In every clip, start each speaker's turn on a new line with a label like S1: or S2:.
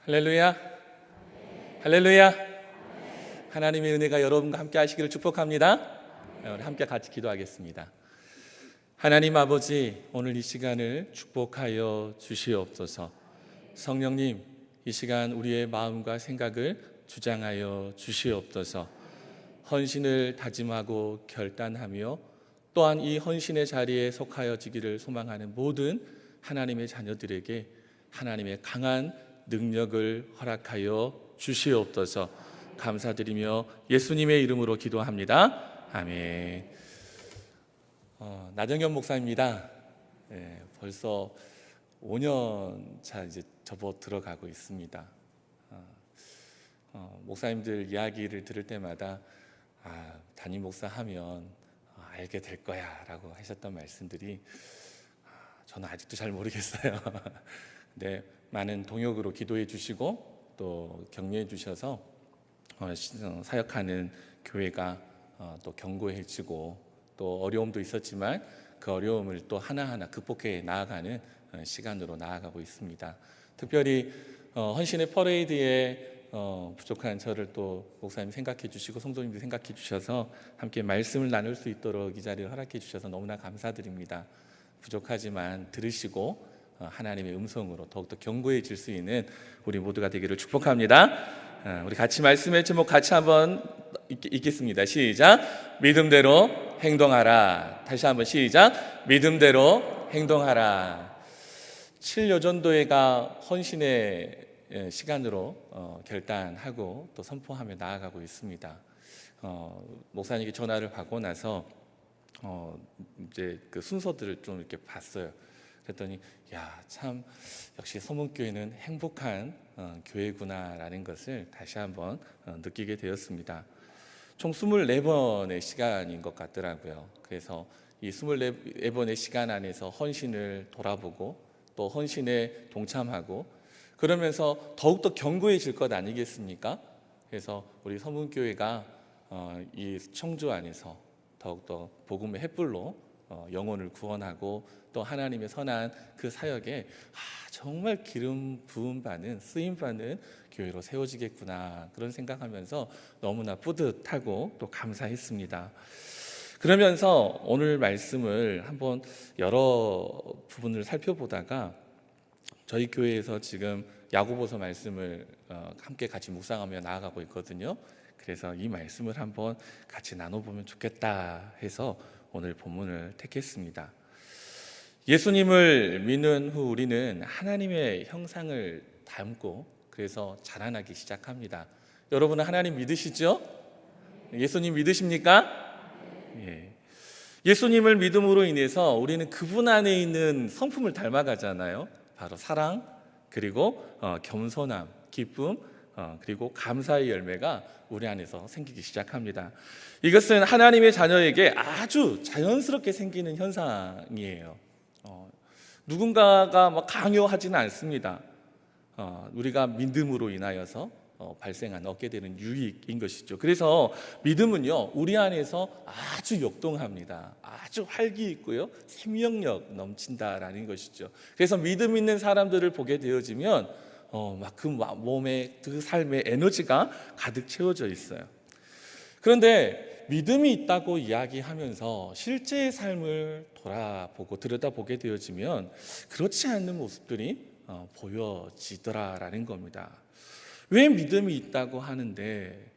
S1: 할렐루야, 할렐루야. 하나님의 은혜가 여러분과 함께 하시기를 축복합니다. 우리 함께 같이 기도하겠습니다. 하나님 아버지, 오늘 이 시간을 축복하여 주시옵소서. 성령님, 이 시간 우리의 마음과 생각을 주장하여 주시옵소서. 헌신을 다짐하고 결단하며 또한 이 헌신의 자리에 속하여지기를 소망하는 모든 하나님의 자녀들에게 하나님의 강한 능력을 허락하여 주시옵소서. 감사드리며 예수님의 이름으로 기도합니다. 아멘. 나정현 목사입니다. 벌써 5년 차 이제 접어 들어가고 있습니다. 목사님들 이야기를 들을 때마다 담임 목사 하면 알게 될 거야 라고 하셨던 말씀들이 저는 아직도 잘 모르겠어요. 근데 많은 동역으로 기도해 주시고 또 격려해 주셔서 사역하는 교회가 또 견고해지고 또 어려움도 있었지만 그 어려움을 또 하나하나 극복해 나아가는 시간으로 나아가고 있습니다. 특별히 헌신의 퍼레이드에 부족한 저를 또 목사님 생각해 주시고 성도님들 생각해 주셔서 함께 말씀을 나눌 수 있도록 이 자리를 허락해 주셔서 너무나 감사드립니다. 부족하지만 들으시고 하나님의 음성으로 더욱더 견고해질 수 있는 우리 모두가 되기를 축복합니다. 우리 같이 말씀의 제목 같이 한번 읽겠습니다. 시작. 믿음대로 행동하라. 다시 한번 시작. 믿음대로 행동하라. 7여전도회가 헌신의 시간으로 결단하고 또 선포하며 나아가고 있습니다. 목사님께 전화를 받고 나서 이제 그 순서들을 좀 이렇게 봤어요. 그랬더니 참 역시 서문교회는 행복한 교회구나라는 것을 다시 한번 느끼게 되었습니다. 총 24번의 시간인 것 같더라고요. 그래서 이 24번의 시간 안에서 헌신을 돌아보고 또 헌신에 동참하고 그러면서 더욱더 견고해질 것 아니겠습니까? 그래서 우리 서문교회가 이 청주 안에서 더욱더 복음의 횃불로 영혼을 구원하고 또 하나님의 선한 그 사역에 정말 기름 부음 받는 쓰임 받는 교회로 세워지겠구나 그런 생각하면서 너무나 뿌듯하고 또 감사했습니다. 그러면서 오늘 말씀을 한번 여러 부분을 살펴보다가 저희 교회에서 지금 야고보서 말씀을 함께 같이 묵상하며 나아가고 있거든요. 그래서 이 말씀을 한번 같이 나눠보면 좋겠다 해서 오늘 본문을 택했습니다. 예수님을 믿는 후 우리는 하나님의 형상을 닮고 그래서 자라나기 시작합니다. 여러분은 하나님 믿으시죠? 예수님 믿으십니까? 예수님을 믿음으로 인해서 우리는 그분 안에 있는 성품을 닮아가잖아요. 바로 사랑, 그리고 겸손함, 기쁨, 그리고 감사의 열매가 우리 안에서 생기기 시작합니다. 이것은 하나님의 자녀에게 아주 자연스럽게 생기는 현상이에요. 누군가가 강요하지는 않습니다. 우리가 믿음으로 인하여서 얻게 되는 유익인 것이죠. 그래서 믿음은요 우리 안에서 아주 역동합니다. 아주 활기 있고요 생명력 넘친다라는 것이죠. 그래서 믿음 있는 사람들을 보게 되어지면 그 몸에 그 삶의 에너지가 가득 채워져 있어요. 그런데 믿음이 있다고 이야기하면서 실제의 삶을 돌아보고 들여다보게 되어지면 그렇지 않는 모습들이 보여지더라라는 겁니다. 왜 믿음이 있다고 하는데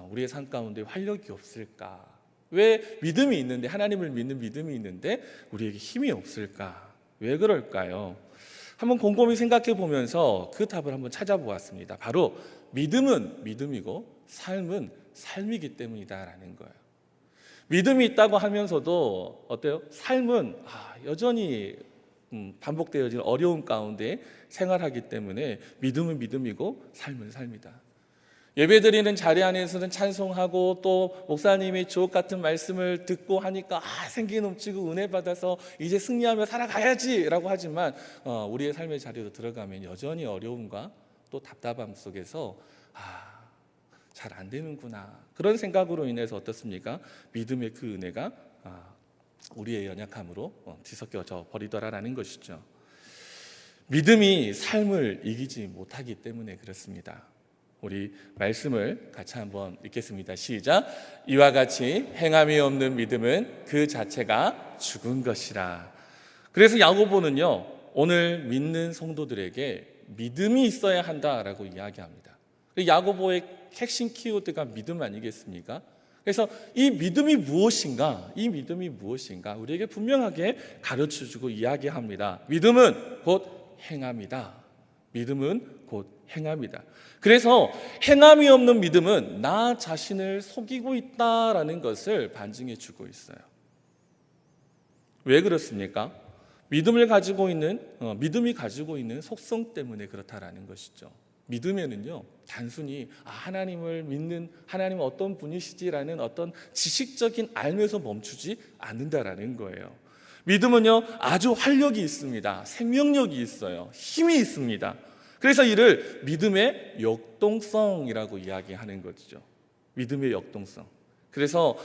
S1: 우리의 삶 가운데 활력이 없을까? 왜 믿음이 있는데 하나님을 믿는 믿음이 있는데 우리에게 힘이 없을까? 왜 그럴까요? 한번 곰곰이 생각해 보면서 그 답을 한번 찾아보았습니다. 바로 믿음은 믿음이고 삶은 삶이기 때문이다라는 거예요. 믿음이 있다고 하면서도 어때요? 삶은 여전히 반복되어지는 어려움 가운데 생활하기 때문에 믿음은 믿음이고 삶은 삶이다. 예배드리는 자리 안에서는 찬송하고 또 목사님의 주옥 같은 말씀을 듣고 하니까 생기 넘치고 은혜 받아서 이제 승리하며 살아가야지 라고 하지만 우리의 삶의 자리로 들어가면 여전히 어려움과 또 답답함 속에서 잘 안 되는구나 그런 생각으로 인해서 어떻습니까? 믿음의 그 은혜가 우리의 연약함으로 뒤섞여져 버리더라라는 것이죠. 믿음이 삶을 이기지 못하기 때문에 그렇습니다. 우리 말씀을 같이 한번 읽겠습니다. 시작. 이와 같이 행함이 없는 믿음은 그 자체가 죽은 것이라. 그래서 야고보는요, 오늘 믿는 성도들에게 믿음이 있어야 한다라고 이야기합니다. 야고보의 핵심 키워드가 믿음 아니겠습니까? 그래서 이 믿음이 무엇인가? 이 믿음이 무엇인가? 우리에게 분명하게 가르쳐주고 이야기합니다. 믿음은 곧 행함이다. 믿음은 곧 행함이다. 그래서 행함이 없는 믿음은 나 자신을 속이고 있다라는 것을 반증해 주고 있어요. 왜 그렇습니까? 믿음이 가지고 있는 속성 때문에 그렇다라는 것이죠. 믿음에는요, 단순히 하나님을 믿는, 하나님은 어떤 분이시지라는 어떤 지식적인 알면서 멈추지 않는다라는 거예요. 믿음은요, 아주 활력이 있습니다. 생명력이 있어요. 힘이 있습니다. 그래서 이를 믿음의 역동성이라고 이야기하는 거죠. 믿음의 역동성. 그래서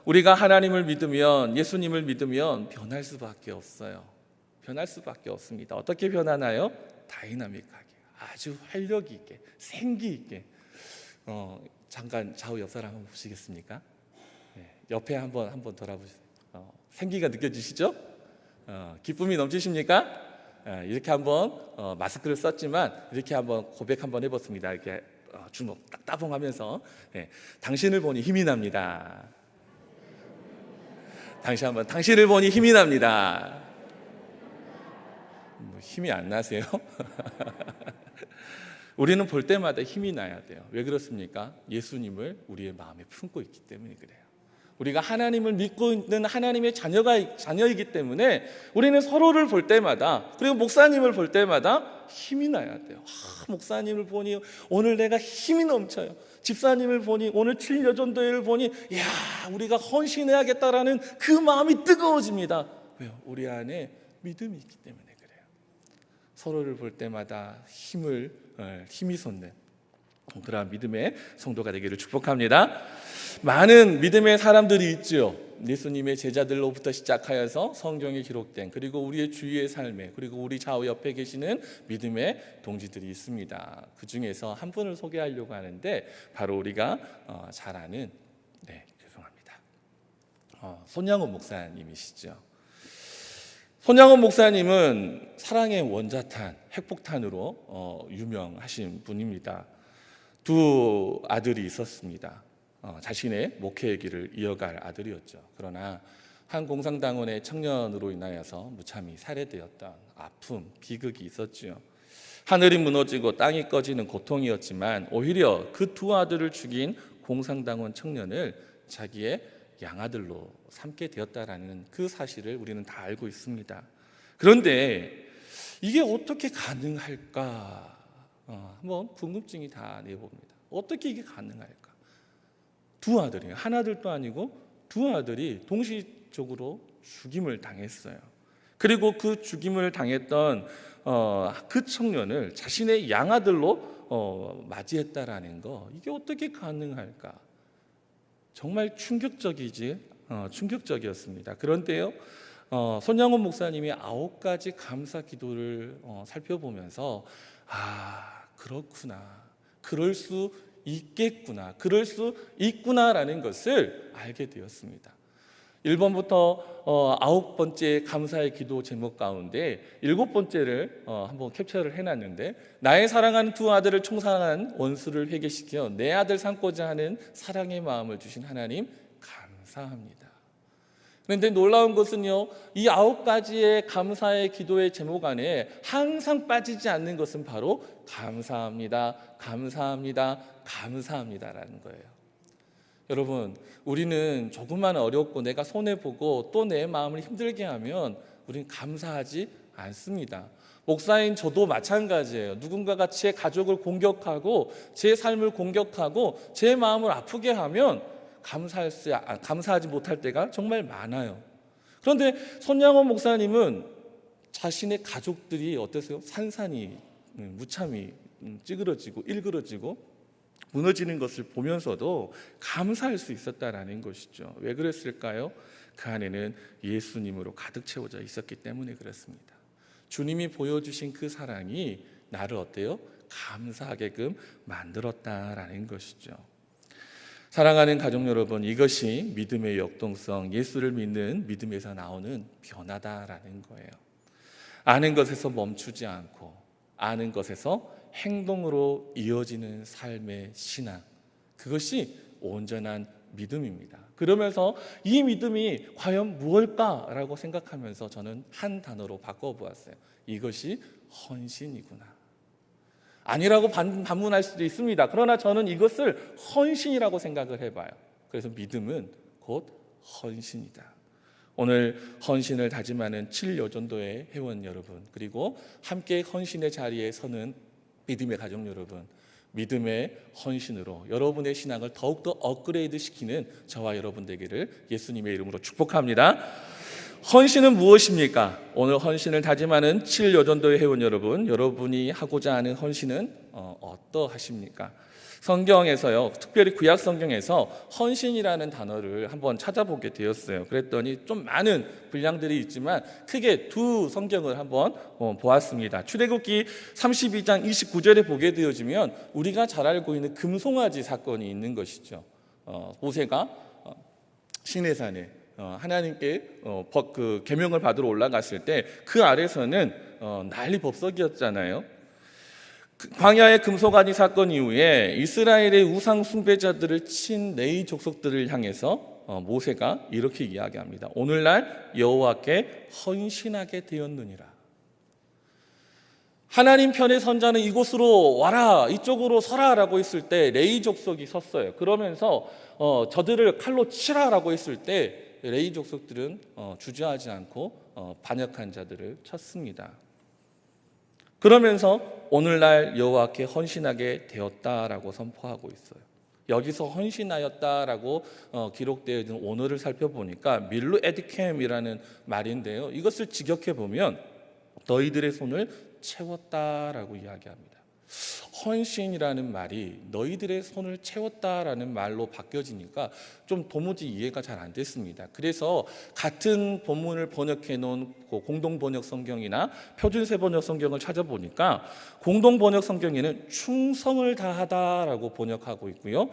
S1: 우리가 하나님을 믿으면, 예수님을 믿으면 변할 수밖에 없어요. 변할 수밖에 없습니다. 어떻게 변하나요? 다이나믹하게, 아주 활력 있게, 생기 있게. 잠깐 좌우 옆 사람 한번 보시겠습니까? 네, 옆에 한번 돌아보세요. 생기가 느껴지시죠? 기쁨이 넘치십니까? 이렇게 한번 마스크를 썼지만 이렇게 한번 고백 한번 해봤습니다. 이렇게 주먹 딱 따봉하면서, 당신을 보니 힘이 납니다. 당신을 보니 힘이 납니다. 힘이 안 나세요? 우리는 볼 때마다 힘이 나야 돼요. 왜 그렇습니까? 예수님을 우리의 마음에 품고 있기 때문에 그래요. 우리가 하나님을 믿고 있는 하나님의 자녀이기 때문에 우리는 서로를 볼 때마다, 그리고 목사님을 볼 때마다 힘이 나야 돼요. 목사님을 보니 오늘 내가 힘이 넘쳐요. 집사님을 보니, 오늘 7여전도회를 보니, 야, 우리가 헌신해야겠다라는 그 마음이 뜨거워집니다. 왜요? 우리 안에 믿음이 있기 때문에 그래요. 서로를 볼 때마다 힘이 솟는 그러한 믿음의 성도가 되기를 축복합니다. 많은 믿음의 사람들이 있죠. 예수님의 제자들로부터 시작하여서 성경에 기록된, 그리고 우리의 주위의 삶에, 그리고 우리 좌우 옆에 계시는 믿음의 동지들이 있습니다. 그 중에서 한 분을 소개하려고 하는데, 바로 우리가 잘 아는, 손양원 목사님이시죠. 손양원 목사님은 사랑의 원자탄, 핵폭탄으로 유명하신 분입니다. 두 아들이 있었습니다. 자신의 목회의 길을 이어갈 아들이었죠. 그러나 한 공산당원의 청년으로 인하여서 무참히 살해되었던 아픔, 비극이 있었죠. 하늘이 무너지고 땅이 꺼지는 고통이었지만 오히려 그 두 아들을 죽인 공산당원 청년을 자기의 양아들로 삼게 되었다라는 그 사실을 우리는 다 알고 있습니다. 그런데 이게 어떻게 가능할까? 한번 궁금증이 다 내봅니다. 어떻게 이게 가능할까? 두 아들이에요. 한 아들도 아니고 두 아들이 동시적으로 죽임을 당했어요. 그리고 그 죽임을 당했던 그 청년을 자신의 양아들로 맞이했다라는 거, 이게 어떻게 가능할까? 정말 충격적이었습니다. 그런데요, 손양원 목사님이 9가지 감사 기도를 살펴보면서 그렇구나, 그럴 수 있겠구나, 그럴 수 있구나라는 것을 알게 되었습니다. 1번부터 9번째 감사의 기도 제목 가운데 7번째를 한번 캡처를 해놨는데, 나의 사랑하는 두 아들을 총살한 원수를 회개시켜 내 아들 삼고자 하는 사랑의 마음을 주신 하나님 감사합니다. 그런데 놀라운 것은요, 이 9가지의 감사의 기도의 제목 안에 항상 빠지지 않는 것은 바로 감사합니다, 감사합니다, 감사합니다라는 거예요. 여러분, 우리는 조금만 어렵고 내가 손해보고 또 내 마음을 힘들게 하면 우리는 감사하지 않습니다. 목사인 저도 마찬가지예요. 누군가가 제 가족을 공격하고 제 삶을 공격하고 제 마음을 아프게 하면 감사하지 못할 때가 정말 많아요. 그런데 손양원 목사님은 자신의 가족들이 어떠세요? 산산이 무참히 찌그러지고 일그러지고 무너지는 것을 보면서도 감사할 수 있었다라는 것이죠. 왜 그랬을까요? 그 안에는 예수님으로 가득 채워져 있었기 때문에 그렇습니다. 주님이 보여주신 그 사랑이 나를 어때요? 감사하게끔 만들었다라는 것이죠. 사랑하는 가족 여러분, 이것이 믿음의 역동성, 예수를 믿는 믿음에서 나오는 변화다라는 거예요. 아는 것에서 멈추지 않고 아는 것에서 행동으로 이어지는 삶의 신앙, 그것이 온전한 믿음입니다. 그러면서 이 믿음이 과연 무엇일까라고 생각하면서 저는 한 단어로 바꿔보았어요. 이것이 헌신이구나. 아니라고 반문할 수도 있습니다. 그러나 저는 이것을 헌신이라고 생각을 해봐요. 그래서 믿음은 곧 헌신이다. 오늘 헌신을 다짐하는 7여전도의 회원 여러분, 그리고 함께 헌신의 자리에 서는 믿음의 가족 여러분, 믿음의 헌신으로 여러분의 신앙을 더욱더 업그레이드 시키는 저와 여러분 되기를 예수님의 이름으로 축복합니다. 헌신은 무엇입니까? 오늘 헌신을 다짐하는 7여전도의 회원 여러분, 여러분이 하고자 하는 헌신은 어떠하십니까? 성경에서요, 특별히 구약 성경에서 헌신이라는 단어를 한번 찾아보게 되었어요. 그랬더니 좀 많은 분량들이 있지만 크게 두 성경을 한번 보았습니다. 출애굽기 32장 29절에 보게 되어지면 우리가 잘 알고 있는 금송아지 사건이 있는 것이죠. 모세가 시내산에 하나님께 그 계명을 받으러 올라갔을 때 그 아래서는 난리법석이었잖아요. 광야의 금송아지 사건 이후에 이스라엘의 우상 숭배자들을 친 레위 족속들을 향해서 모세가 이렇게 이야기합니다. 오늘날 여호와께 헌신하게 되었느니라. 하나님 편의 선자는 이곳으로 와라, 이쪽으로 서라라고 했을 때 레위 족속이 섰어요. 그러면서 저들을 칼로 치라라고 했을 때 레위 족속들은 주저하지 않고 반역한 자들을 쳤습니다. 그러면서 오늘날 여호와께 헌신하게 되었다라고 선포하고 있어요. 여기서 헌신하였다라고 기록되어 있는 원어를 살펴보니까 밀루 에디켐이라는 말인데요. 이것을 직역해 보면 너희들의 손을 채웠다라고 이야기합니다. 헌신이라는 말이 너희들의 손을 채웠다라는 말로 바뀌어지니까 좀 도무지 이해가 잘 안 됐습니다. 그래서 같은 본문을 번역해 놓은 공동 번역 성경이나 표준세 번역 성경을 찾아보니까 공동 번역 성경에는 충성을 다하다라고 번역하고 있고요.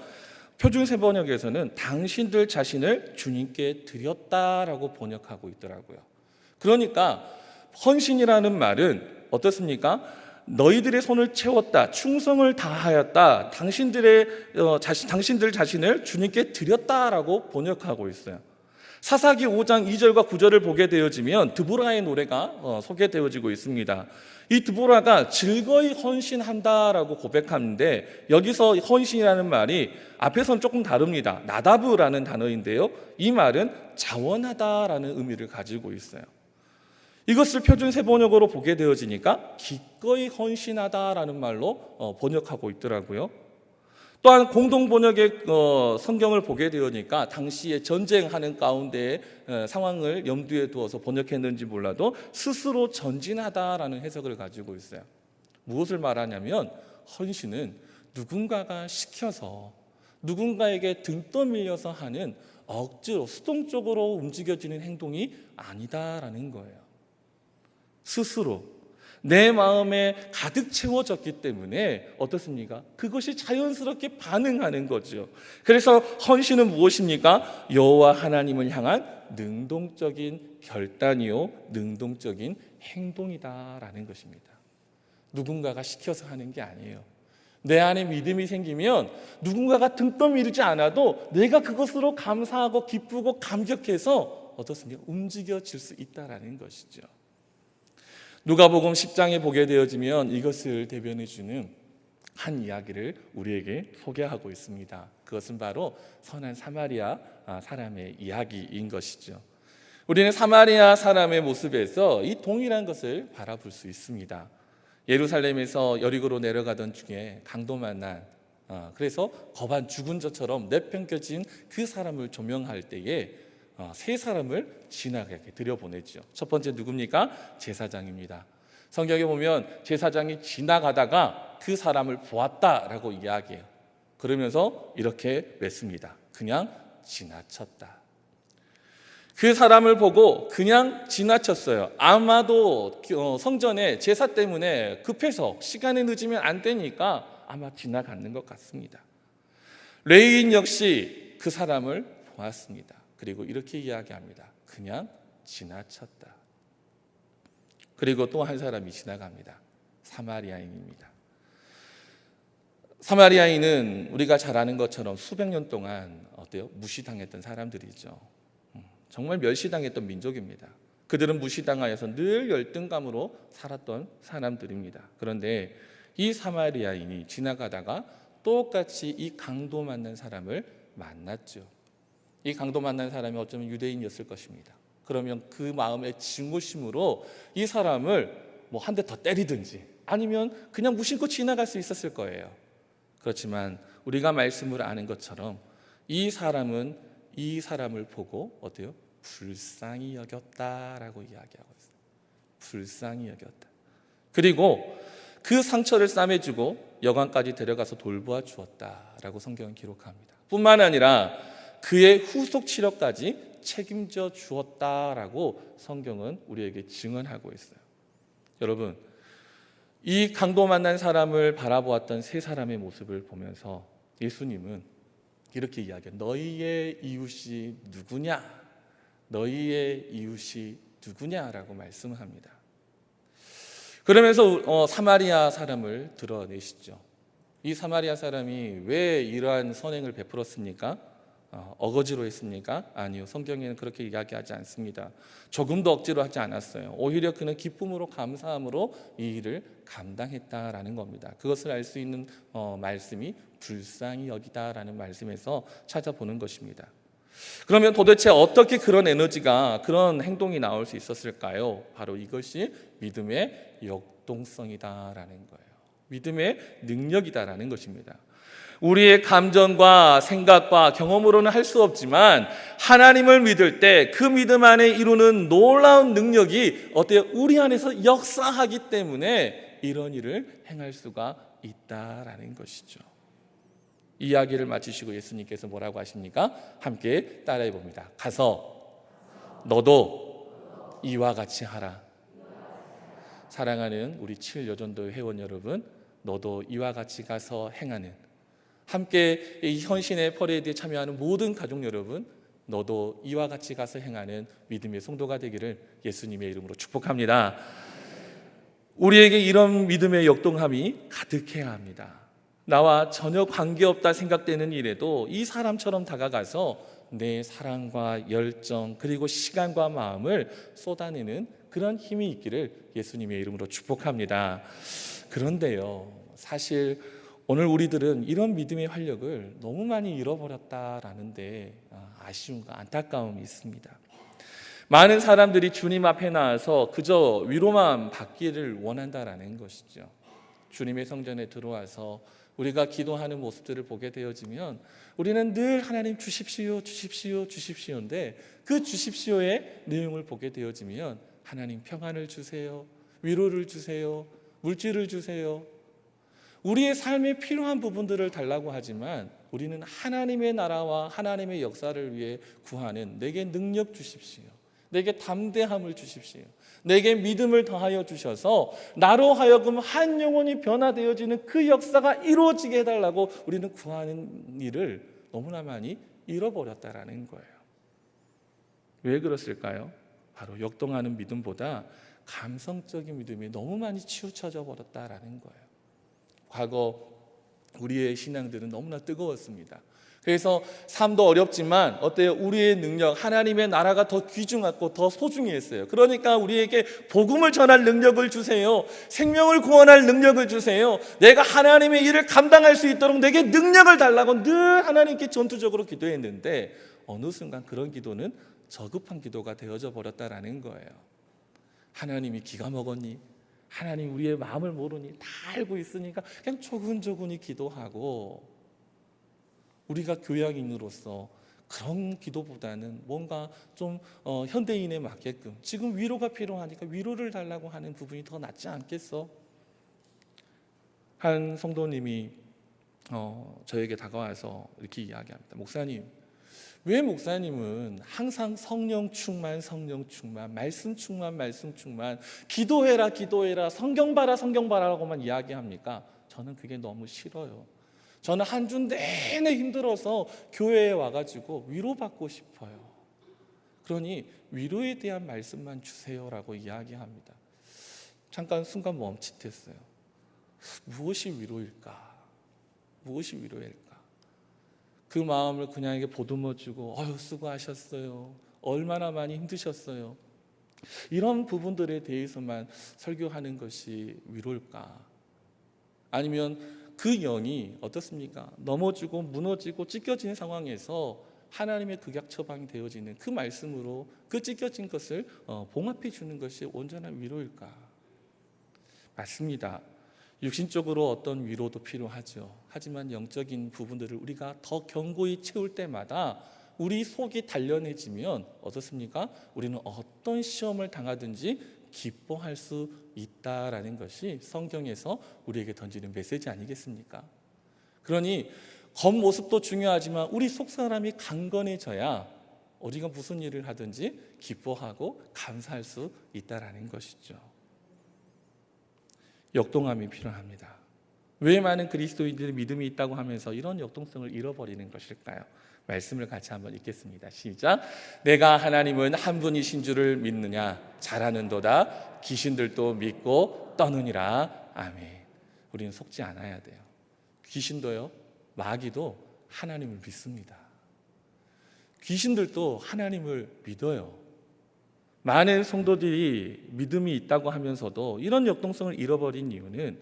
S1: 표준세 번역에서는 당신들 자신을 주님께 드렸다라고 번역하고 있더라고요. 그러니까 헌신이라는 말은 어떻습니까? 너희들의 손을 채웠다, 충성을 다하였다, 당신들 자신을 주님께 드렸다라고 번역하고 있어요. 사사기 5장 2절과 9절을 보게 되어지면 드보라의 노래가 소개되어지고 있습니다. 이 드보라가 즐거이 헌신한다라고 고백하는데 여기서 헌신이라는 말이 앞에서는 조금 다릅니다. 나다브라는 단어인데요, 이 말은 자원하다라는 의미를 가지고 있어요. 이것을 표준세 번역으로 보게 되어지니까 기꺼이 헌신하다라는 말로 번역하고 있더라고요. 또한 공동 번역의 성경을 보게 되니까 당시에 전쟁하는 가운데의 상황을 염두에 두어서 번역했는지 몰라도 스스로 전진하다라는 해석을 가지고 있어요. 무엇을 말하냐면 헌신은 누군가가 시켜서 누군가에게 등 떠밀려서 하는 억지로 수동적으로 움직여지는 행동이 아니다라는 거예요. 스스로 내 마음에 가득 채워졌기 때문에 어떻습니까? 그것이 자연스럽게 반응하는 거죠. 그래서 헌신은 무엇입니까? 여호와 하나님을 향한 능동적인 결단이요, 능동적인 행동이다라는 것입니다. 누군가가 시켜서 하는 게 아니에요. 내 안에 믿음이 생기면 누군가가 등 떠밀지 않아도 내가 그것으로 감사하고 기쁘고 감격해서 어떻습니까? 움직여질 수 있다라는 것이죠. 누가복음 10장에 보게 되어지면 이것을 대변해 주는 한 이야기를 우리에게 소개하고 있습니다. 그것은 바로 선한 사마리아 사람의 이야기인 것이죠. 우리는 사마리아 사람의 모습에서 이 동일한 것을 바라볼 수 있습니다. 예루살렘에서 여리고로 내려가던 중에 강도 만난, 그래서 거반 죽은 자처럼 내팽겨진 그 사람을 조명할 때에 세 사람을 지나가게 들여보냈죠. 첫 번째 누굽니까? 제사장입니다. 성경에 보면 제사장이 지나가다가 그 사람을 보았다라고 이야기해요. 그러면서 이렇게 맺습니다. 그냥 지나쳤다. 그 사람을 보고 그냥 지나쳤어요. 아마도 성전에 제사 때문에 급해서 시간이 늦으면 안 되니까 아마 지나가는 것 같습니다. 레위인 역시 그 사람을 보았습니다. 그리고 이렇게 이야기합니다. 그냥 지나쳤다. 그리고 또 한 사람이 지나갑니다. 사마리아인입니다. 사마리아인은 우리가 잘 아는 것처럼 수백 년 동안 무시당했던 사람들이죠. 정말 멸시당했던 민족입니다. 그들은 무시당하여서 늘 열등감으로 살았던 사람들입니다. 그런데 이 사마리아인이 지나가다가 똑같이 이 강도 만난 사람을 만났죠. 이 강도 만난 사람이 어쩌면 유대인이었을 것입니다. 그러면 그 마음의 증오심으로 이 사람을 한 대 더 때리든지 아니면 그냥 무심코 지나갈 수 있었을 거예요. 그렇지만 우리가 말씀을 아는 것처럼 이 사람은 이 사람을 보고 어때요? 불쌍히 여겼다라고 이야기하고 있어요. 불쌍히 여겼다. 그리고 그 상처를 싸매주고 여관까지 데려가서 돌보아 주었다라고 성경은 기록합니다. 뿐만 아니라 그의 후속 치료까지 책임져 주었다라고 성경은 우리에게 증언하고 있어요. 여러분, 이 강도 만난 사람을 바라보았던 세 사람의 모습을 보면서 예수님은 이렇게 이야기해요. 너희의 이웃이 누구냐? 너희의 이웃이 누구냐라고 말씀합니다. 그러면서 사마리아 사람을 드러내시죠. 이 사마리아 사람이 왜 이러한 선행을 베풀었습니까? 어거지로 했습니까? 아니요. 성경에는 그렇게 이야기하지 않습니다. 조금도 억지로 하지 않았어요. 오히려 그는 기쁨으로 감사함으로 이 일을 감당했다라는 겁니다. 그것을 알 수 있는 말씀이 불쌍히 여기다라는 말씀에서 찾아보는 것입니다. 그러면 도대체 어떻게 그런 에너지가, 그런 행동이 나올 수 있었을까요? 바로 이것이 믿음의 역동성이다라는 거예요. 믿음의 능력이다라는 것입니다. 우리의 감정과 생각과 경험으로는 할 수 없지만 하나님을 믿을 때 그 믿음 안에 이루는 놀라운 능력이 어때요? 우리 안에서 역사하기 때문에 이런 일을 행할 수가 있다라는 것이죠. 이야기를 마치시고 예수님께서 뭐라고 하십니까? 함께 따라해 봅니다. 가서 너도 이와 같이 하라. 사랑하는 우리 7여전도 회원 여러분, 너도 이와 같이 가서 행하는, 함께 이 헌신의 퍼레이드에 참여하는 모든 가족 여러분, 너도 이와 같이 가서 행하는 믿음의 성도가 되기를 예수님의 이름으로 축복합니다. 우리에게 이런 믿음의 역동함이 가득해야 합니다. 나와 전혀 관계없다 생각되는 일에도 이 사람처럼 다가가서 내 사랑과 열정 그리고 시간과 마음을 쏟아내는 그런 힘이 있기를 예수님의 이름으로 축복합니다. 그런데요, 사실 오늘 우리들은 이런 믿음의 활력을 너무 많이 잃어버렸다라는 데 아쉬움과 안타까움이 있습니다. 많은 사람들이 주님 앞에 나와서 그저 위로만 받기를 원한다라는 것이죠. 주님의 성전에 들어와서 우리가 기도하는 모습들을 보게 되어지면 우리는 늘 하나님 주십시오, 주십시오, 주십시오인데 그 주십시오의 내용을 보게 되어지면 하나님 평안을 주세요, 위로를 주세요, 물질을 주세요. 우리의 삶에 필요한 부분들을 달라고 하지만 우리는 하나님의 나라와 하나님의 역사를 위해 구하는 내게 능력 주십시오, 내게 담대함을 주십시오, 내게 믿음을 더하여 주셔서 나로 하여금 한 영혼이 변화되어지는 그 역사가 이루어지게 해달라고 우리는 구하는 일을 너무나 많이 잃어버렸다라는 거예요. 왜 그랬을까요? 바로 역동하는 믿음보다 감성적인 믿음이 너무 많이 치우쳐져 버렸다라는 거예요. 과거 우리의 신앙들은 너무나 뜨거웠습니다. 그래서 삶도 어렵지만 어때요? 우리의 능력, 하나님의 나라가 더 귀중하고 더 소중히 했어요. 그러니까 우리에게 복음을 전할 능력을 주세요, 생명을 구원할 능력을 주세요, 내가 하나님의 일을 감당할 수 있도록 내게 능력을 달라고 늘 하나님께 전투적으로 기도했는데 어느 순간 그런 기도는 저급한 기도가 되어져 버렸다라는 거예요. 하나님이 기가 먹었니? 하나님 우리의 마음을 모르니? 다 알고 있으니까 그냥 조근조근히 기도하고, 우리가 교양인으로서 그런 기도보다는 뭔가 좀 현대인에 맞게끔 지금 위로가 필요하니까 위로를 달라고 하는 부분이 더 낫지 않겠어? 한 성도님이 저에게 다가와서 이렇게 이야기합니다. 목사님, 왜 목사님은 항상 성령 충만, 말씀 충만, 기도해라, 성경 봐라라고만 이야기합니까? 저는 그게 너무 싫어요. 저는 한 주 내내 힘들어서 교회에 와가지고 위로받고 싶어요. 그러니 위로에 대한 말씀만 주세요라고 이야기합니다. 잠깐 순간 멈칫했어요. 무엇이 위로일까? 그 마음을 그냥에게 보듬어주고 수고하셨어요. 얼마나 많이 힘드셨어요. 이런 부분들에 대해서만 설교하는 것이 위로일까? 아니면 그 영이 어떻습니까? 넘어지고 무너지고 찢겨지는 상황에서 하나님의 극약 처방이 되어지는 그 말씀으로 그 찢겨진 것을 봉합해 주는 것이 온전한 위로일까? 맞습니다. 육신적으로 어떤 위로도 필요하죠. 하지만 영적인 부분들을 우리가 더 견고히 채울 때마다 우리 속이 단련해지면 어떻습니까? 우리는 어떤 시험을 당하든지 기뻐할 수 있다라는 것이 성경에서 우리에게 던지는 메시지 아니겠습니까? 그러니 겉모습도 중요하지만 우리 속사람이 강건해져야 우리가 무슨 일을 하든지 기뻐하고 감사할 수 있다라는 것이죠. 역동함이 필요합니다. 왜 많은 그리스도인들의 믿음이 있다고 하면서 이런 역동성을 잃어버리는 것일까요? 말씀을 같이 한번 읽겠습니다. 시작. 내가 하나님은 한 분이신 줄을 믿느냐? 잘하는도다. 귀신들도 믿고 떠느니라. 아멘. 우리는 속지 않아야 돼요. 귀신도요, 마귀도 하나님을 믿습니다. 귀신들도 하나님을 믿어요. 많은 성도들이 믿음이 있다고 하면서도 이런 역동성을 잃어버린 이유는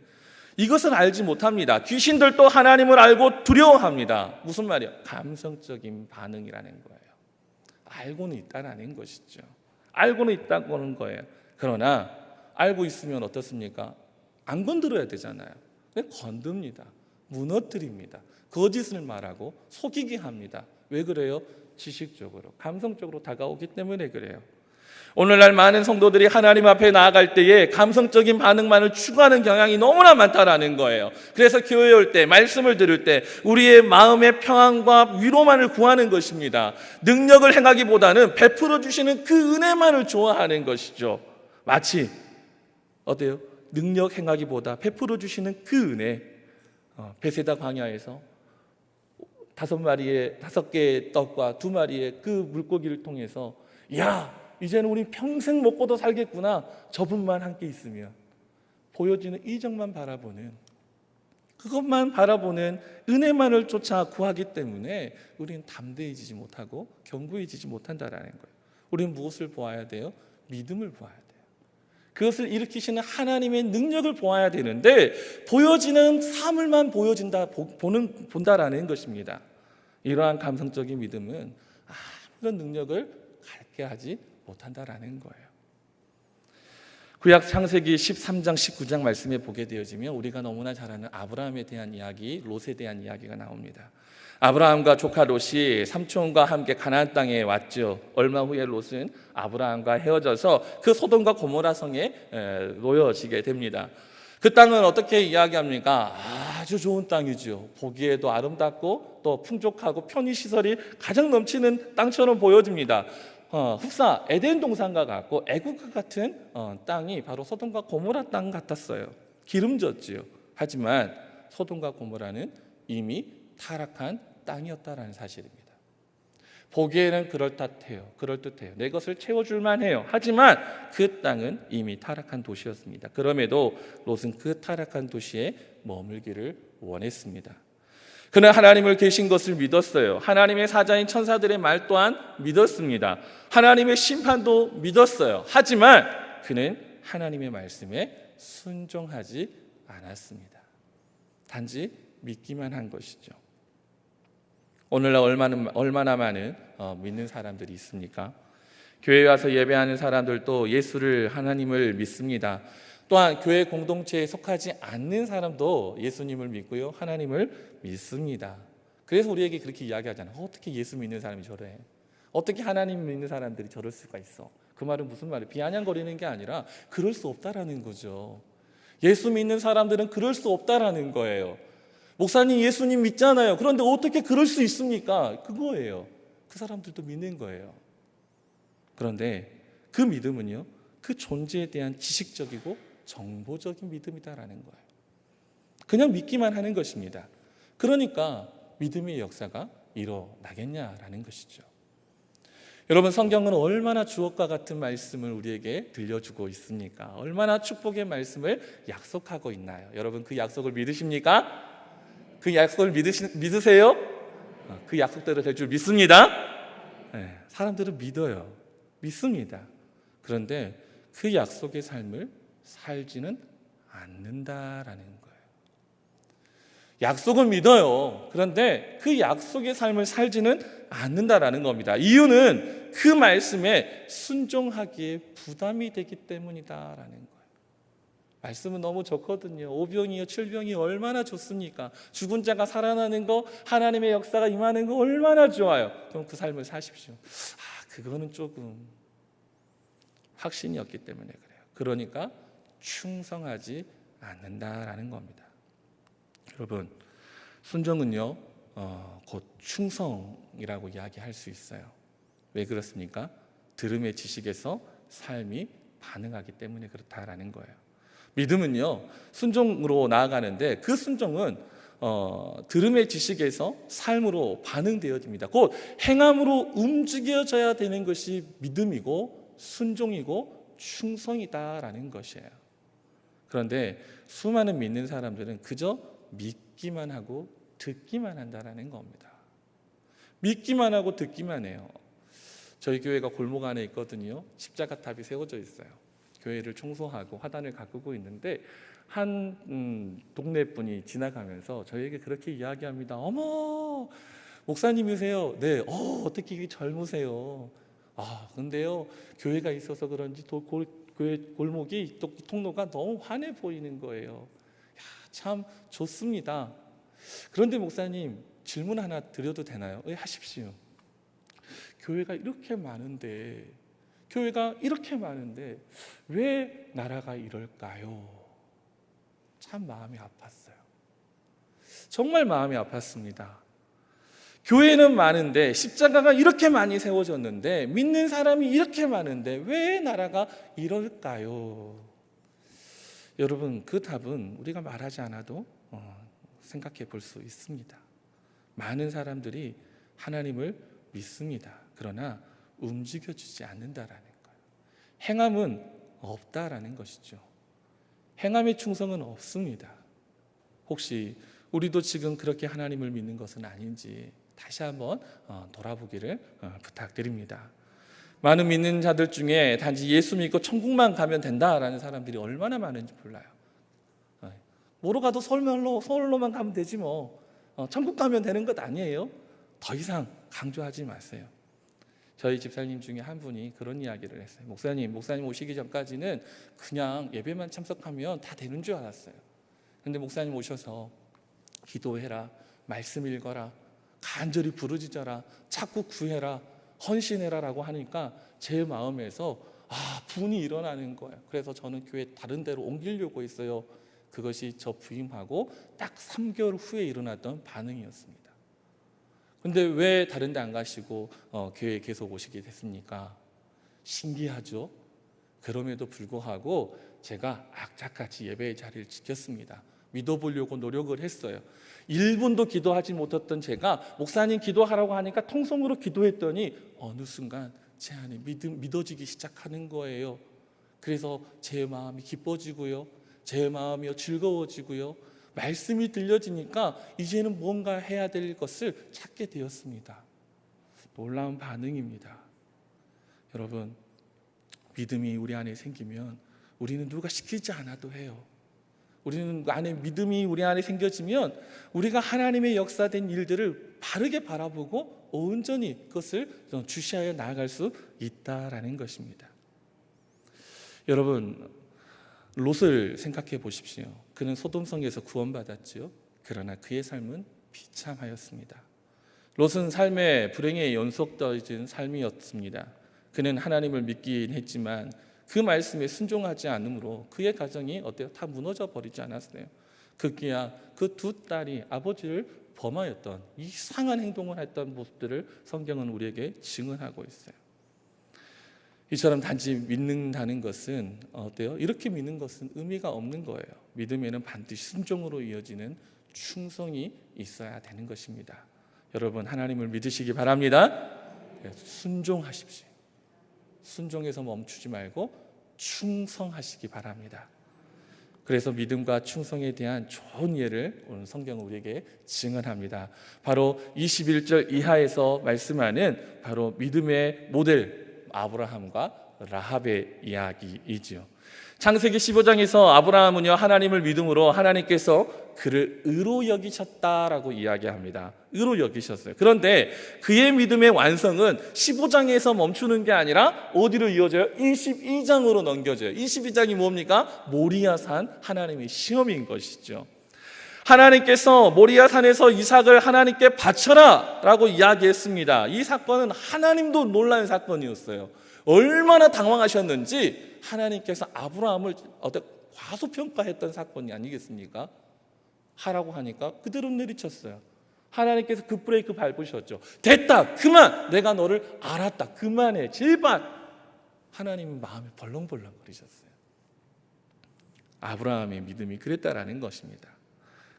S1: 이것을 알지 못합니다. 귀신들도 하나님을 알고 두려워합니다. 무슨 말이에요? 감성적인 반응이라는 거예요. 알고는 있다는 것이죠. 알고는 있다고 하는 거예요. 그러나 알고 있으면 어떻습니까? 안 건드려야 되잖아요. 근데 건듭니다. 무너뜨립니다. 거짓을 말하고 속이게 합니다. 왜 그래요? 지식적으로, 감성적으로 다가오기 때문에 그래요. 오늘날 많은 성도들이 하나님 앞에 나아갈 때에 감성적인 반응만을 추구하는 경향이 너무나 많다라는 거예요. 그래서 교회에 올 때, 말씀을 들을 때 우리의 마음의 평안과 위로만을 구하는 것입니다. 능력을 행하기보다는 베풀어 주시는 그 은혜만을 좋아하는 것이죠. 마치 어때요? 능력 행하기보다 베풀어 주시는 그 은혜. 베세다 광야에서 5개의 떡과 2마리의 그 물고기를 통해서 이제는 우리 평생 먹고도 살겠구나. 저분만 함께 있으면 보여지는 이적만 바라보는, 그것만 바라보는 은혜만을 쫓아 구하기 때문에 우리는 담대해지지 못하고 견고해지지 못한다라는 거예요. 우리는 무엇을 보아야 돼요? 믿음을 보아야 돼요. 그것을 일으키시는 하나님의 능력을 보아야 되는데 보여지는 사물만 본다라는 것입니다. 이러한 감성적인 믿음은 아무런 능력을 갖게 하지 못한다라는 거예요. 구약 창세기 13장 19장 말씀에 보게 되어지면 우리가 너무나 잘 아는 아브라함에 대한 이야기, 롯에 대한 이야기가 나옵니다. 아브라함과 조카 롯이 삼촌과 함께 가나안 땅에 왔죠. 얼마 후에 롯은 아브라함과 헤어져서 그 소돔과 고모라 성에 놓여지게 됩니다. 그 땅은 어떻게 이야기합니까? 아주 좋은 땅이죠. 보기에도 아름답고 또 풍족하고 편의시설이 가장 넘치는 땅처럼 보여집니다. 흡사 에덴 동산과 같고 애국과 같은 땅이 바로 소돔과 고모라 땅 같았어요. 기름졌지요. 하지만 소돔과 고모라는 이미 타락한 땅이었다라는 사실입니다. 보기에는 그럴듯해요. 내 것을 채워줄만 해요. 하지만 그 땅은 이미 타락한 도시였습니다. 그럼에도 롯은 그 타락한 도시에 머물기를 원했습니다. 그는 하나님을 계신 것을 믿었어요. 하나님의 사자인 천사들의 말 또한 믿었습니다. 하나님의 심판도 믿었어요. 하지만 그는 하나님의 말씀에 순종하지 않았습니다. 단지 믿기만 한 것이죠. 오늘날 얼마나 많은 믿는 사람들이 있습니까? 교회에 와서 예배하는 사람들도 예수를, 하나님을 믿습니다. 또한 교회 공동체에 속하지 않는 사람도 예수님을 믿고요, 하나님을 믿습니다. 그래서 우리에게 그렇게 이야기하잖아요. 어떻게 예수 믿는 사람이 저래? 어떻게 하나님 믿는 사람들이 저럴 수가 있어? 그 말은 무슨 말이에요? 비아냥거리는 게 아니라 그럴 수 없다라는 거죠. 예수 믿는 사람들은 그럴 수 없다라는 거예요. 목사님 예수님 믿잖아요. 그런데 어떻게 그럴 수 있습니까? 그거예요. 그 사람들도 믿는 거예요. 그런데 그 믿음은요, 그 존재에 대한 지식적이고 정보적인 믿음이다라는 거예요. 그냥 믿기만 하는 것입니다. 그러니까 믿음의 역사가 일어나겠냐라는 것이죠. 여러분, 성경은 얼마나 주옥과 같은 말씀을 우리에게 들려주고 있습니까? 얼마나 축복의 말씀을 약속하고 있나요? 여러분, 그 약속을 믿으십니까? 그 약속을 믿으세요? 그 약속대로 될 줄 믿습니다. 네, 사람들은 믿어요. 믿습니다. 그런데 그 약속의 삶을 살지는 않는다라는 거예요. 약속은 믿어요. 그런데 그 약속의 삶을 살지는 않는다라는 겁니다. 이유는 그 말씀에 순종하기에 부담이 되기 때문이다라는 거예요. 말씀은 너무 좋거든요. 오병이어 칠병이 얼마나 좋습니까? 죽은 자가 살아나는 거, 하나님의 역사가 임하는 거 얼마나 좋아요. 그럼 그 삶을 사십시오. 그거는 조금 확신이 없기 때문에 그래요. 그러니까 충성하지 않는다라는 겁니다. 여러분, 순종은요, 곧 충성이라고 이야기할 수 있어요. 왜 그렇습니까? 들음의 지식에서 삶이 반응하기 때문에 그렇다라는 거예요. 믿음은요, 순종으로 나아가는데 그 순종은 들음의 지식에서 삶으로 반응되어집니다. 곧 행함으로 움직여져야 되는 것이 믿음이고 순종이고 충성이다라는 것이에요. 그런데 수많은 믿는 사람들은 그저 믿기만 하고 듣기만 한다라는 겁니다. 믿기만 하고 듣기만 해요. 저희 교회가 골목 안에 있거든요. 십자가탑이 세워져 있어요. 교회를 청소하고 화단을 가꾸고 있는데 한 동네 분이 지나가면서 저희에게 그렇게 이야기합니다. 어머, 목사님이세요? 네. 어떻게 이렇게 젊으세요? 근데요, 교회가 있어서 그런지 교회 골목이 통로가 너무 환해 보이는 거예요. 참 좋습니다. 그런데 목사님, 질문 하나 드려도 되나요? 하십시오. 교회가 이렇게 많은데 왜 나라가 이럴까요? 참 마음이 아팠어요. 정말 마음이 아팠습니다. 교회는 많은데, 십자가가 이렇게 많이 세워졌는데, 믿는 사람이 이렇게 많은데 왜 나라가 이럴까요? 여러분, 그 답은 우리가 말하지 않아도 생각해 볼 수 있습니다. 많은 사람들이 하나님을 믿습니다. 그러나 움직여주지 않는다라는 거예요. 행함은 없다라는 것이죠. 행함의 충성은 없습니다. 혹시 우리도 지금 그렇게 하나님을 믿는 것은 아닌지 다시 한번 돌아보기를 부탁드립니다. 많은 믿는 자들 중에 단지 예수 믿고 천국만 가면 된다라는 사람들이 얼마나 많은지 몰라요. 뭐로 가도 서울로만 가면 되지 뭐. 천국 가면 되는 것 아니에요. 더 이상 강조하지 마세요. 저희 집사님 중에 한 분이 그런 이야기를 했어요. 목사님 오시기 전까지는 그냥 예배만 참석하면 다 되는 줄 알았어요. 그런데 목사님 오셔서 기도해라, 말씀 읽어라, 간절히 부르짖어라, 자꾸 구해라, 헌신해라라고 하니까 제 마음에서 분이 일어나는 거예요. 그래서 저는 교회 다른 데로 옮기려고 했어요. 그것이 저 부임하고 딱 3개월 후에 일어났던 반응이었습니다. 근데 왜 다른 데 안 가시고 교회에 계속 오시게 됐습니까? 신기하죠? 그럼에도 불구하고 제가 악착같이 예배의 자리를 지켰습니다. 믿어보려고 노력을 했어요. 1분도 기도하지 못했던 제가 목사님 기도하라고 하니까 통성으로 기도했더니 어느 순간 제 안에 믿어지기 시작하는 거예요. 그래서 제 마음이 기뻐지고요, 제 마음이 즐거워지고요, 말씀이 들려지니까 이제는 뭔가 해야 될 것을 찾게 되었습니다. 놀라운 반응입니다. 여러분, 믿음이 우리 안에 생기면 우리는 누가 시키지 않아도 해요. 우리는 안에 믿음이 우리 안에 생겨지면 우리가 하나님의 역사된 일들을 바르게 바라보고 온전히 그것을 주시하여 나아갈 수 있다라는 것입니다. 여러분, 롯을 생각해 보십시오. 그는 소돔성에서 구원받았지요. 그러나 그의 삶은 비참하였습니다. 롯은 삶의 불행에 연속되어진 삶이었습니다. 그는 하나님을 믿긴 했지만 그 말씀에 순종하지 않으므로 그의 가정이 다 무너져 버리지 않았어요. 급기야 그 두 딸이 아버지를 범하였던 이상한 행동을 했던 모습들을 성경은 우리에게 증언하고 있어요. 이처럼 단지 믿는다는 것은 어때요? 이렇게 믿는 것은 의미가 없는 거예요. 믿음에는 반드시 순종으로 이어지는 충성이 있어야 되는 것입니다. 여러분, 하나님을 믿으시기 바랍니다. 순종하십시오. 순종에서 멈추지 말고 충성하시기 바랍니다. 그래서 믿음과 충성에 대한 좋은 예를 오늘 성경은 우리에게 증언합니다. 바로 21절 이하에서 말씀하는 바로 믿음의 모델 아브라함과 라합의 이야기이지요. 창세기 15장에서 아브라함은요, 하나님을 믿음으로 하나님께서 그를 의로 여기셨다라고 이야기합니다. 의로 여기셨어요. 그런데 그의 믿음의 완성은 15장에서 멈추는 게 아니라 어디로 이어져요? 22장으로 넘겨져요. 22장이 뭡니까? 모리아산 하나님의 시험인 것이죠. 하나님께서 모리아산에서 이삭을 하나님께 바쳐라 라고 이야기했습니다. 이 사건은 하나님도 놀라는 사건이었어요. 얼마나 당황하셨는지 하나님께서 아브라함을 과소평가했던 사건이 아니겠습니까? 하라고 하니까 그대로 내리쳤어요. 하나님께서 그 브레이크 밟으셨죠. 됐다, 그만, 내가 너를 알았다, 그만해, 제발. 하나님은 마음이 벌렁벌렁거리셨어요. 아브라함의 믿음이 그랬다라는 것입니다.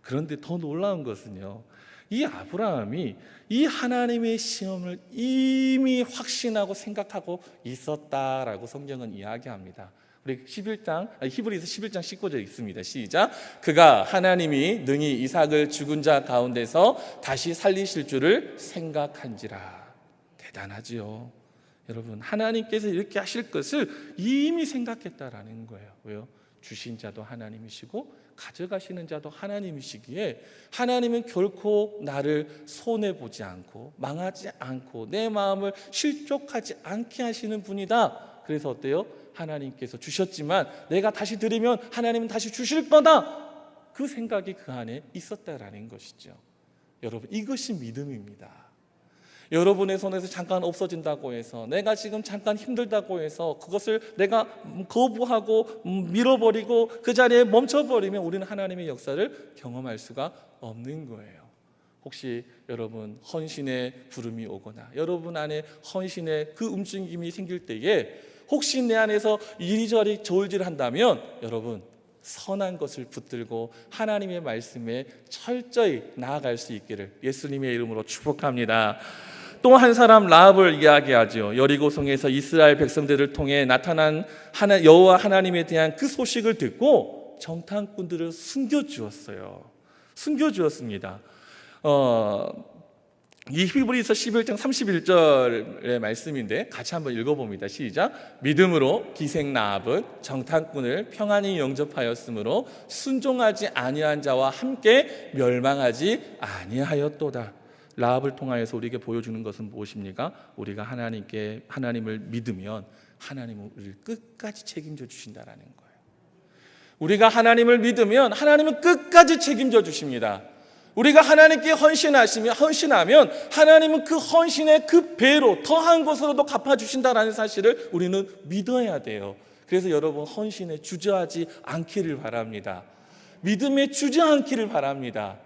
S1: 그런데 더 놀라운 것은요, 이 아브라함이 이 하나님의 시험을 이미 확신하고 생각하고 있었다라고 성경은 이야기합니다. 우리 히브리서 11장 19절 있습니다. 시작. 그가 하나님이 능히 이삭을 죽은 자 가운데서 다시 살리실 줄을 생각한지라. 대단하지요. 여러분, 하나님께서 이렇게 하실 것을 이미 생각했다라는 거예요. 왜요? 주신 자도 하나님이시고 가져가시는 자도 하나님이시기에 하나님은 결코 나를 손해보지 않고 망하지 않고 내 마음을 실족하지 않게 하시는 분이다. 그래서 어때요? 하나님께서 주셨지만 내가 다시 드리면 하나님은 다시 주실 거다. 그 생각이 그 안에 있었다라는 것이죠. 여러분, 이것이 믿음입니다. 여러분의 손에서 잠깐 없어진다고 해서, 내가 지금 잠깐 힘들다고 해서 그것을 내가 거부하고 밀어버리고 그 자리에 멈춰버리면 우리는 하나님의 역사를 경험할 수가 없는 거예요. 혹시 여러분 헌신의 부름이 오거나 여러분 안에 헌신의 그 움직임이 생길 때에 혹시 내 안에서 이리저리 저울질한다면 여러분, 선한 것을 붙들고 하나님의 말씀에 철저히 나아갈 수 있기를 예수님의 이름으로 축복합니다. 또 한 사람 라합을 이야기하죠. 여리고성에서 이스라엘 백성들을 통해 나타난 여호와 하나님에 대한 그 소식을 듣고 정탐꾼들을 숨겨주었습니다. 이 히브리서 11장 31절의 말씀인데 같이 한번 읽어봅니다. 시작. 믿음으로 기생 라합은 정탐꾼을 평안히 영접하였으므로 순종하지 아니한 자와 함께 멸망하지 아니하였도다. 라합을 통하여서 우리에게 보여주는 것은 무엇입니까? 우리가 하나님을 믿으면 하나님은 우리를 끝까지 책임져 주신다라는 거예요. 우리가 하나님을 믿으면 하나님은 끝까지 책임져 주십니다. 우리가 하나님께 헌신하면 하나님은 그 헌신의 그 배로 더한 것으로도 갚아주신다라는 사실을 우리는 믿어야 돼요. 그래서 여러분, 헌신에 주저하지 않기를 바랍니다. 믿음에 주저앉기를 바랍니다.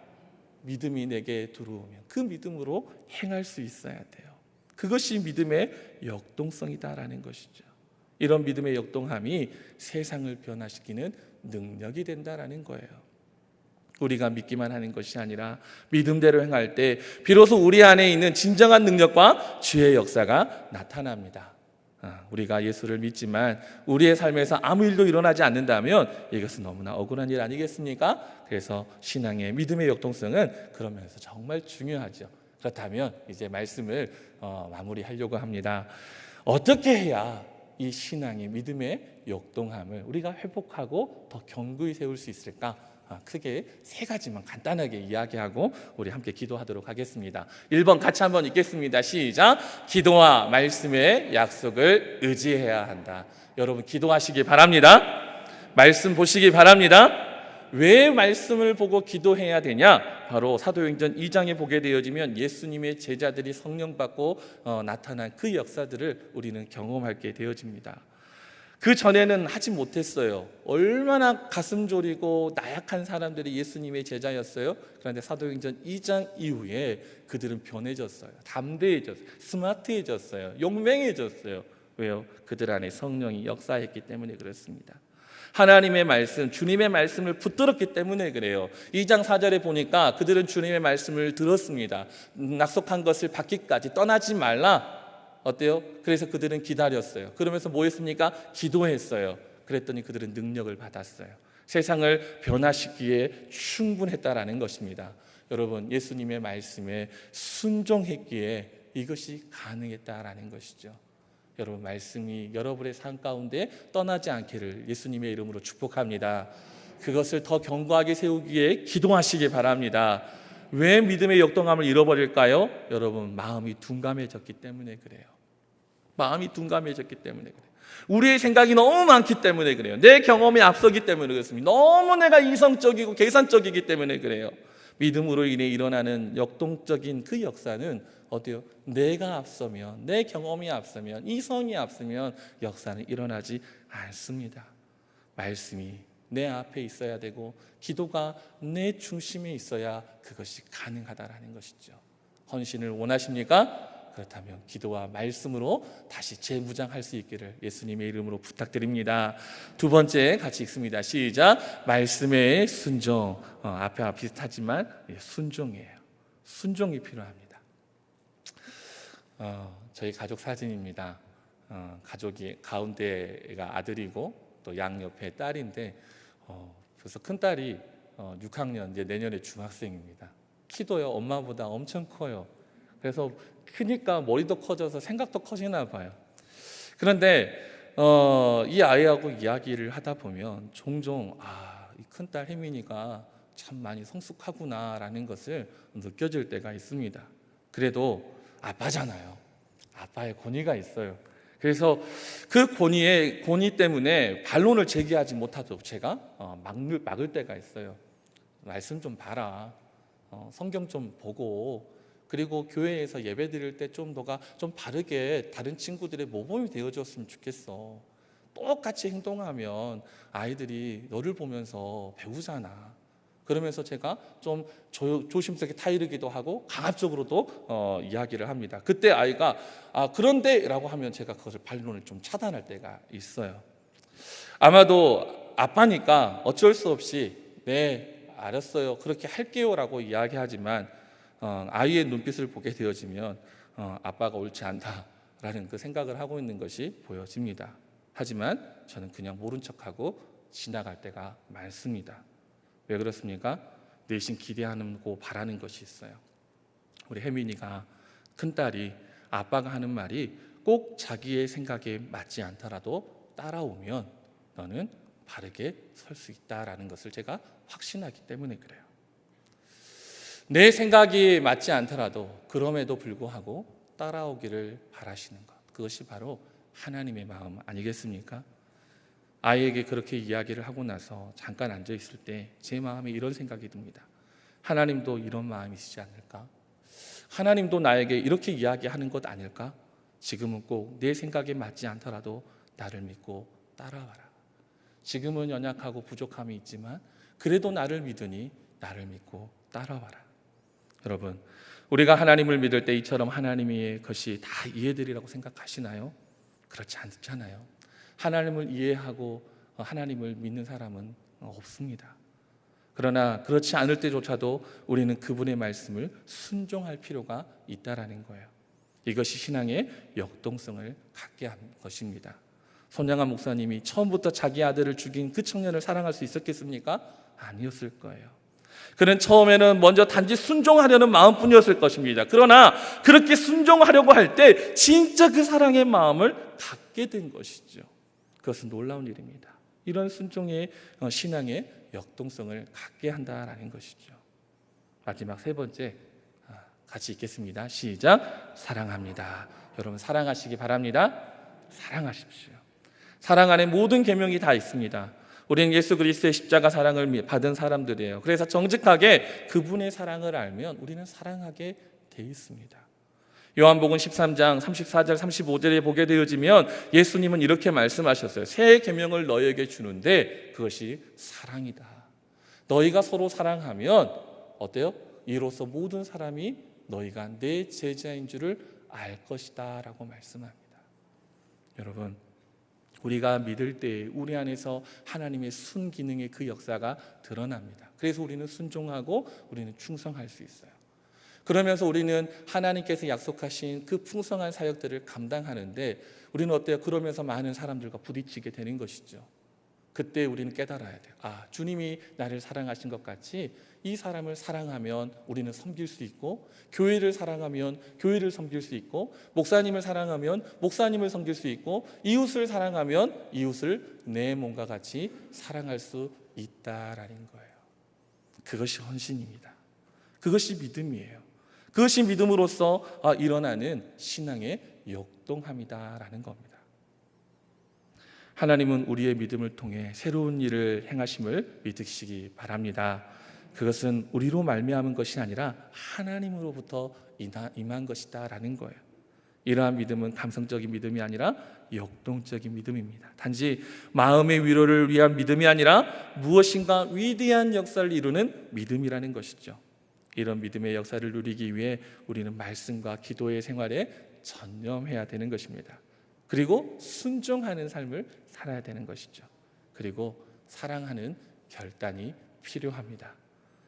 S1: 믿음이 내게 들어오면 그 믿음으로 행할 수 있어야 돼요. 그것이 믿음의 역동성이다라는 것이죠. 이런 믿음의 역동함이 세상을 변화시키는 능력이 된다라는 거예요. 우리가 믿기만 하는 것이 아니라 믿음대로 행할 때 비로소 우리 안에 있는 진정한 능력과 주의 역사가 나타납니다. 우리가 예수를 믿지만 우리의 삶에서 아무 일도 일어나지 않는다면 이것은 너무나 억울한 일 아니겠습니까? 그래서 신앙의 믿음의 역동성은 그런 면에서 정말 중요하죠. 그렇다면 이제 말씀을 마무리하려고 합니다. 어떻게 해야 이 신앙의 믿음의 역동함을 우리가 회복하고 더 견고히 세울 수 있을까? 크게 세 가지만 간단하게 이야기하고 우리 함께 기도하도록 하겠습니다. 1번 같이 한번 읽겠습니다. 시작. 기도와 말씀의 약속을 의지해야 한다. 여러분, 기도하시기 바랍니다. 말씀 보시기 바랍니다. 왜 말씀을 보고 기도해야 되냐? 바로 사도행전 2장에 보게 되어지면 예수님의 제자들이 성령 받고 나타난 그 역사들을 우리는 경험하게 되어집니다. 그 전에는 하지 못했어요. 얼마나 가슴 졸이고 나약한 사람들이 예수님의 제자였어요. 그런데 사도행전 2장 이후에 그들은 변해졌어요. 담대해졌어요. 스마트해졌어요. 용맹해졌어요. 왜요? 그들 안에 성령이 역사했기 때문에 그렇습니다. 하나님의 말씀, 주님의 말씀을 붙들었기 때문에 그래요. 2장 4절에 보니까 그들은 주님의 말씀을 들었습니다. 약속한 것을 받기까지 떠나지 말라. 어때요? 그래서 그들은 기다렸어요. 그러면서 뭐 했습니까? 기도했어요. 그랬더니 그들은 능력을 받았어요. 세상을 변화시키기에 충분했다라는 것입니다. 여러분, 예수님의 말씀에 순종했기에 이것이 가능했다라는 것이죠. 여러분, 말씀이 여러분의 삶 가운데 떠나지 않기를 예수님의 이름으로 축복합니다. 그것을 더 견고하게 세우기에 기도하시기 바랍니다. 왜 믿음의 역동함을 잃어버릴까요? 여러분, 마음이 둔감해졌기 때문에 그래요. 마음이 둔감해졌기 때문에 그래요. 우리의 생각이 너무 많기 때문에 그래요. 내 경험이 앞서기 때문에 그렇습니다. 너무 내가 이성적이고 계산적이기 때문에 그래요. 믿음으로 인해 일어나는 역동적인 그 역사는 어때요? 내가 앞서면, 내 경험이 앞서면, 이성이 앞서면 역사는 일어나지 않습니다. 말씀이 내 앞에 있어야 되고 기도가 내 중심에 있어야 그것이 가능하다라는 것이죠. 헌신을 원하십니까? 그렇다면 기도와 말씀으로 다시 재무장할 수 있기를 예수님의 이름으로 부탁드립니다. 두 번째 같이 읽습니다. 시작. 말씀의 순종. 앞에 비슷하지만 순종이에요. 순종이 필요합니다. 저희 가족 사진입니다. 가족이 가운데가 아들이고 또 양옆에 딸인데 그래서 큰 딸이 6학년 이제 내년에 중학생입니다. 키도요 엄마보다 엄청 커요. 그래서 크니까 머리도 커져서 생각도 커지나 봐요. 그런데 이 아이하고 이야기를 하다 보면 종종 이 큰딸 혜민이가 참 많이 성숙하구나라는 것을 느껴질 때가 있습니다. 그래도 아빠잖아요. 아빠의 권위가 있어요. 그래서 그 권위 때문에 반론을 제기하지 못하도록 제가 막을 때가 있어요. 말씀 좀 봐라. 성경 좀 보고 그리고 교회에서 예배 드릴 때 좀 너가 좀 바르게 다른 친구들의 모범이 되어줬으면 좋겠어. 똑같이 행동하면 아이들이 너를 보면서 배우잖아. 그러면서 제가 좀 조심스럽게 타이르기도 하고 강압적으로도 이야기를 합니다. 그때 아이가 그런데 라고 하면 제가 그것을 반론을 좀 차단할 때가 있어요. 아마도 아빠니까 어쩔 수 없이 네 알았어요 그렇게 할게요 라고 이야기하지만 아이의 눈빛을 보게 되어지면 아빠가 옳지 않다라는 그 생각을 하고 있는 것이 보여집니다. 하지만 저는 그냥 모른 척하고 지나갈 때가 많습니다. 왜 그렇습니까? 내심 기대하고 바라는 것이 있어요. 우리 혜민이가 큰딸이 아빠가 하는 말이 꼭 자기의 생각에 맞지 않더라도 따라오면 너는 바르게 설 수 있다라는 것을 제가 확신하기 때문에 그래요. 내 생각이 맞지 않더라도 그럼에도 불구하고 따라오기를 바라시는 것, 그것이 바로 하나님의 마음 아니겠습니까? 아이에게 그렇게 이야기를 하고 나서 잠깐 앉아 있을 때 제 마음에 이런 생각이 듭니다. 하나님도 이런 마음이시지 않을까? 하나님도 나에게 이렇게 이야기하는 것 아닐까? 지금은 꼭 내 생각에 맞지 않더라도 나를 믿고 따라와라. 지금은 연약하고 부족함이 있지만 그래도 나를 믿으니 나를 믿고 따라와라. 여러분, 우리가 하나님을 믿을 때 이처럼 하나님의 것이 다 이해되리라고 생각하시나요? 그렇지 않잖아요. 하나님을 이해하고 하나님을 믿는 사람은 없습니다. 그러나 그렇지 않을 때조차도 우리는 그분의 말씀을 순종할 필요가 있다라는 거예요. 이것이 신앙의 역동성을 갖게 한 것입니다. 손양한 목사님이 처음부터 자기 아들을 죽인 그 청년을 사랑할 수 있었겠습니까? 아니었을 거예요. 그는 처음에는 먼저 단지 순종하려는 마음뿐이었을 것입니다. 그러나 그렇게 순종하려고 할 때 진짜 그 사랑의 마음을 갖게 된 것이죠. 그것은 놀라운 일입니다. 이런 순종의 신앙의 역동성을 갖게 한다라는 것이죠. 마지막 세 번째 같이 읽겠습니다. 시작. 사랑합니다. 여러분 사랑하시기 바랍니다. 사랑하십시오. 사랑 안에 모든 계명이 다 있습니다. 우리는 예수 그리스도의 십자가 사랑을 받은 사람들이에요. 그래서 정직하게 그분의 사랑을 알면 우리는 사랑하게 돼 있습니다. 요한복음 13장 34절 35절에 보게 되어지면 예수님은 이렇게 말씀하셨어요. 새 계명을 너희에게 주는데 그것이 사랑이다. 너희가 서로 사랑하면 어때요? 이로써 모든 사람이 너희가 내 제자인 줄을 알 것이다 라고 말씀합니다. 여러분, 우리가 믿을 때 우리 안에서 하나님의 순기능의 그 역사가 드러납니다. 그래서 우리는 순종하고 우리는 충성할 수 있어요. 그러면서 우리는 하나님께서 약속하신 그 풍성한 사역들을 감당하는데 우리는 어때요? 그러면서 많은 사람들과 부딪히게 되는 것이죠. 그때 우리는 깨달아야 돼요. 주님이 나를 사랑하신 것 같이 이 사람을 사랑하면 우리는 섬길 수 있고, 교회를 사랑하면 교회를 섬길 수 있고, 목사님을 사랑하면 목사님을 섬길 수 있고, 이웃을 사랑하면 이웃을 내 몸과 같이 사랑할 수 있다라는 거예요. 그것이 헌신입니다. 그것이 믿음이에요. 그것이 믿음으로써 일어나는 신앙의 역동함이다라는 겁니다. 하나님은 우리의 믿음을 통해 새로운 일을 행하심을 믿으시기 바랍니다. 그것은 우리로 말미암은 것이 아니라 하나님으로부터 임한 것이다라는 거예요. 이러한 믿음은 감성적인 믿음이 아니라 역동적인 믿음입니다. 단지 마음의 위로를 위한 믿음이 아니라 무엇인가 위대한 역사를 이루는 믿음이라는 것이죠. 이런 믿음의 역사를 누리기 위해 우리는 말씀과 기도의 생활에 전념해야 되는 것입니다. 그리고 순종하는 삶을 살아야 되는 것이죠. 그리고 사랑하는 결단이 필요합니다.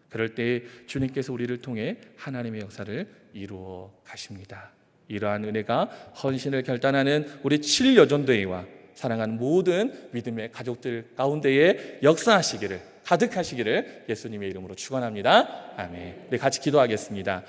S1: 그럴 때 주님께서 우리를 통해 하나님의 역사를 이루어 가십니다. 이러한 은혜가 헌신을 결단하는 우리 7여전도회와 사랑하는 모든 믿음의 가족들 가운데에 역사하시기를, 가득하시기를 예수님의 이름으로 축원합니다. 아멘. 우리 같이 기도하겠습니다.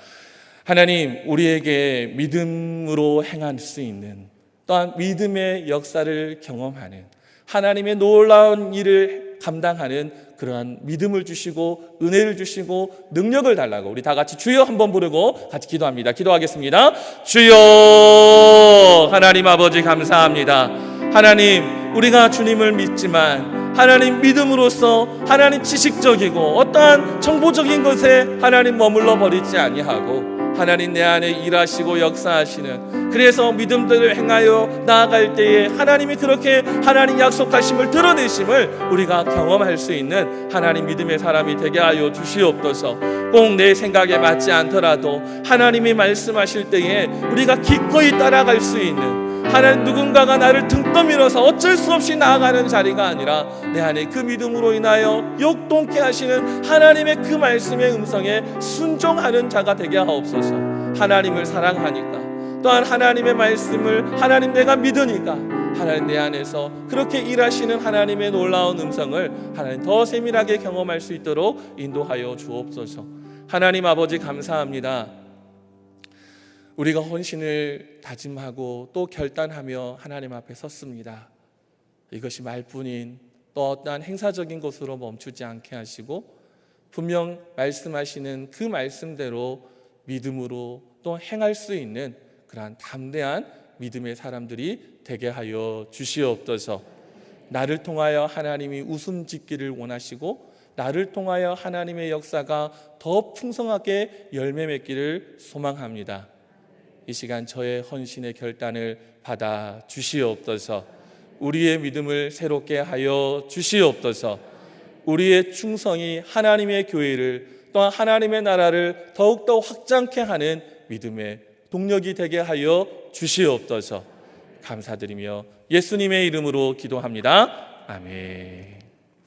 S1: 하나님, 우리에게 믿음으로 행할 수 있는, 또한 믿음의 역사를 경험하는, 하나님의 놀라운 일을 감당하는 그러한 믿음을 주시고 은혜를 주시고 능력을 달라고 우리 다 같이 주여 한번 부르고 같이 기도합니다. 기도하겠습니다. 주여, 하나님 아버지 감사합니다. 하나님, 우리가 주님을 믿지만 하나님 믿음으로써 하나님 지식적이고 어떠한 정보적인 것에 하나님 머물러 버리지 아니하고 하나님 내 안에 일하시고 역사하시는, 그래서 믿음들을 행하여 나아갈 때에 하나님이 그렇게 하나님 약속하심을 드러내심을 우리가 경험할 수 있는 하나님 믿음의 사람이 되게 하여 주시옵소서. 꼭 내 생각에 맞지 않더라도 하나님이 말씀하실 때에 우리가 기꺼이 따라갈 수 있는, 하나님 누군가가 나를 등 떠밀어서 어쩔 수 없이 나아가는 자리가 아니라 내 안에 그 믿음으로 인하여 역동케 하시는 하나님의 그 말씀의 음성에 순종하는 자가 되게 하옵소서. 하나님을 사랑하니까, 또한 하나님의 말씀을 하나님 내가 믿으니까 하나님 내 안에서 그렇게 일하시는 하나님의 놀라운 음성을 하나님 더 세밀하게 경험할 수 있도록 인도하여 주옵소서. 하나님 아버지 감사합니다. 우리가 헌신을 다짐하고 또 결단하며 하나님 앞에 섰습니다. 이것이 말뿐인 또 어떠한 행사적인 것으로 멈추지 않게 하시고 분명 말씀하시는 그 말씀대로 믿음으로 또 행할 수 있는 그러한 담대한 믿음의 사람들이 되게 하여 주시옵소서. 나를 통하여 하나님이 웃음 짓기를 원하시고 나를 통하여 하나님의 역사가 더 풍성하게 열매 맺기를 소망합니다. 이 시간 저의 헌신의 결단을 받아 주시옵소서. 우리의 믿음을 새롭게 하여 주시옵소서. 우리의 충성이 하나님의 교회를 또한 하나님의 나라를 더욱더 확장케 하는 믿음의 동력이 되게 하여 주시옵소서. 감사드리며 예수님의 이름으로 기도합니다. 아멘.